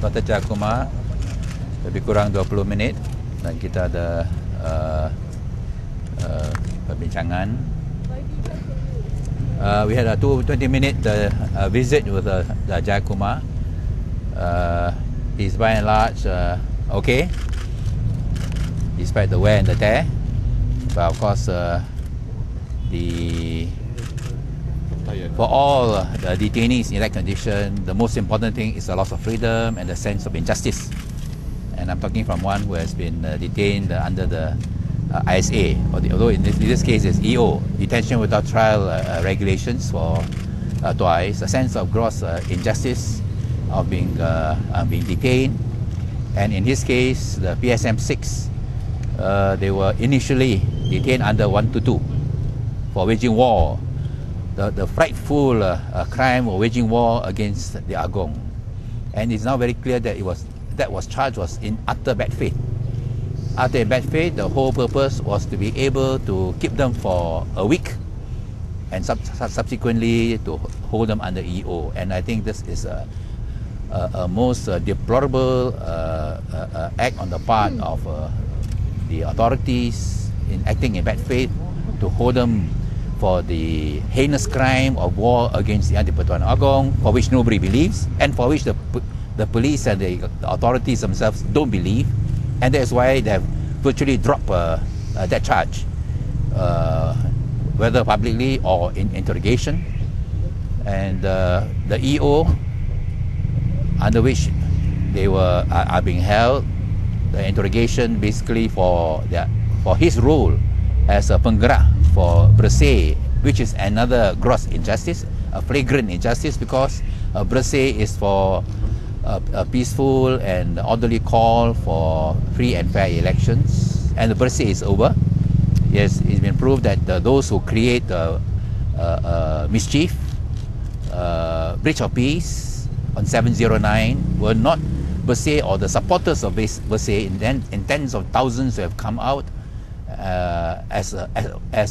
Dr. Jayakumar, lebih kurang 20 minit dan kita ada perbincangan. We had a 20-minute visit with Jayakumar. He's by and large okay, despite the wear and the tear. But of course, for all the detainees in that condition, the most important thing is the loss of freedom and the sense of injustice. And I'm talking from one who has been detained under the ISA, although in this case it's EO, detention without trial regulations for twice. A sense of gross injustice of being detained, and in his case, the PSM-6, they were initially detained under 122 for waging war. The frightful crime of waging war against the Agong, and it's now very clear that charged was in utter bad faith. Utter bad faith. The whole purpose was to be able to keep them for a week, and subsequently to hold them under EO. And I think this is a most deplorable act on the part of the authorities in acting in bad faith to hold them for the heinous crime of war against the Anti-Persekutuan Agong, for which nobody believes, and for which the police and the authorities themselves don't believe, and that's why they have virtually dropped that charge, whether publicly or in interrogation. And the EO, under which they are being held, the interrogation basically for his role as a penggerak for Bersih, which is another gross injustice, a flagrant injustice, because Bersih is for a peaceful and orderly call for free and fair elections, and the Bersih is over. Yes, it's been proved that those who create mischief, breach of peace on 709 were not Bersih or the supporters of Bersih in tens of thousands who have come out as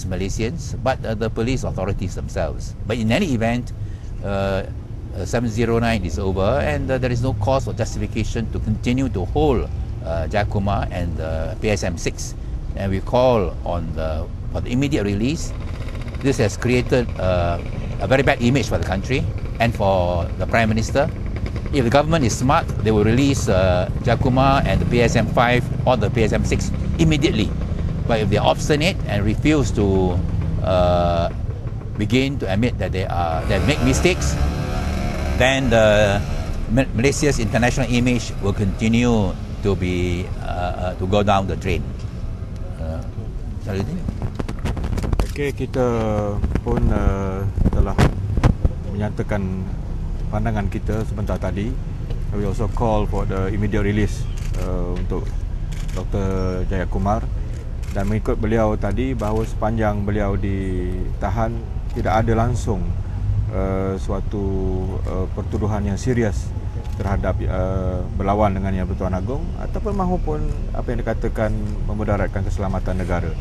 Malaysians, but the police authorities themselves. But in any event, 709 is over, and there is no cause or justification to continue to hold Jayakumar and PSM-6. And we call on for the immediate release. This has created a very bad image for the country and for the Prime Minister. If the government is smart, they will release Jayakumar and the PSM-5 or the PSM-6 immediately. But if they are obstinate and refuse to begin to admit that they make mistakes, then Malaysia's international image will continue to be to go down the drain. Okay, kita pun telah menyatakan pandangan kita sebentar tadi. We also call for the immediate release untuk Dr. Jayakumar. Dan mengikut beliau tadi, bahawa sepanjang beliau ditahan tidak ada langsung suatu pertuduhan yang serius terhadap berlawan dengan Yang Bertuan Agong ataupun mahupun apa yang dikatakan memudaratkan keselamatan negara.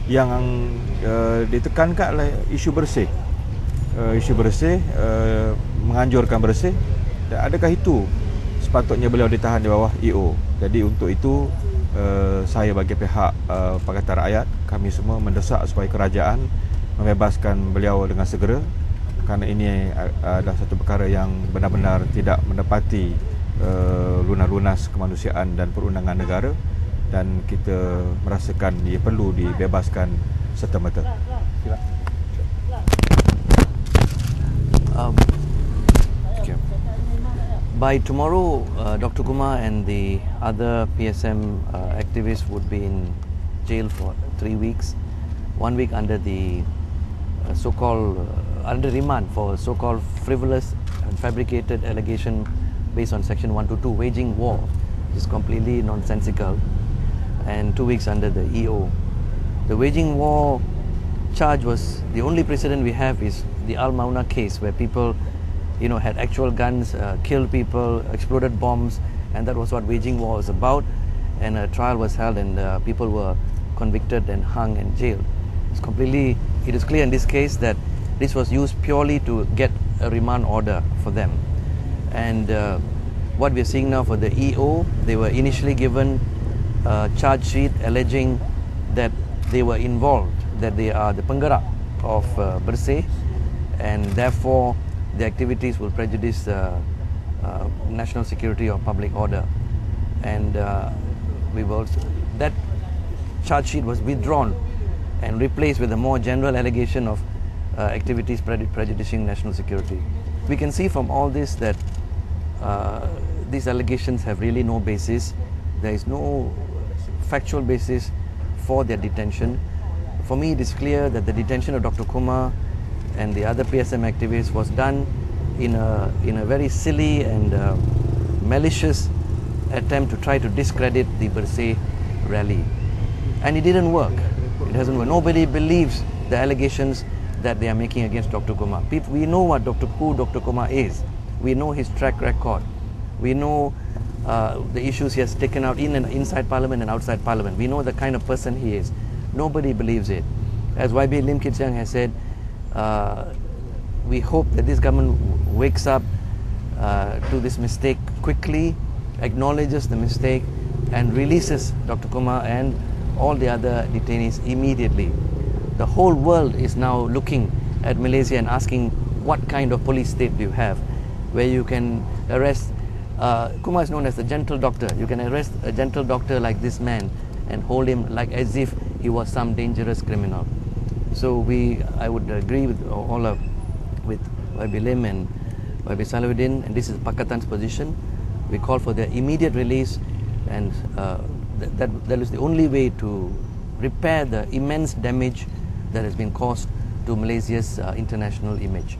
Yang ditekankan adalah isu bersih. Isu bersih, menganjurkan bersih. Dan adakah itu sepatutnya beliau ditahan di bawah EO? Jadi untuk itu saya bagi pihak Pakatan Rakyat, kami semua mendesak supaya kerajaan membebaskan beliau dengan segera, kerana ini adalah satu perkara yang benar-benar tidak mendapati lunas kemanusiaan dan perundangan negara, dan kita merasakan dia perlu dibebaskan serta-merta. By tomorrow, Dr. Kumar and the other PSM activists would be in jail for 3 weeks. 1 week under the so-called under remand for so-called frivolous and fabricated allegation based on Section 122, waging war, which is completely nonsensical, and 2 weeks under the EO. The waging war charge was the only precedent we have is the Al Mauna case, where people had actual guns, killed people, exploded bombs, and that was what waging war was about. And a trial was held, and people were convicted and hung and jailed. It is clear in this case that this was used purely to get a remand order for them. And what we're seeing now for the EO, they were initially given a charge sheet alleging that they were involved, that they are the penggerak of Bersih, and therefore the activities will prejudice national security or public order. And that charge sheet was withdrawn and replaced with a more general allegation of activities prejudicing national security. We can see from all this that these allegations have really no basis. There is no factual basis for their detention. For me, it is clear that the detention of Dr. Kumar and the other PSM activists was done in a very silly and malicious attempt to try to discredit the Bersih rally. And it didn't work. It hasn't worked. Nobody believes the allegations that they are making against Dr. Kumar. We know who Dr. Kumar is. We know his track record. We know the issues he has taken out in and inside Parliament and outside Parliament. We know the kind of person he is. Nobody believes it. As YB Lim Kit Siang has said, we hope that this government wakes up to this mistake quickly, acknowledges the mistake, and releases Dr. Kumar and all the other detainees immediately. The whole world is now looking at Malaysia and asking, what kind of police state do you have, where you can arrest Kumar is known as the gentle doctor. You can arrest a gentle doctor like this man and hold him like as if he was some dangerous criminal. So I would agree with with YB Lim and YB Salahuddin, and this is Pakatan's position. We call for their immediate release, and that is the only way to repair the immense damage that has been caused to Malaysia's international image.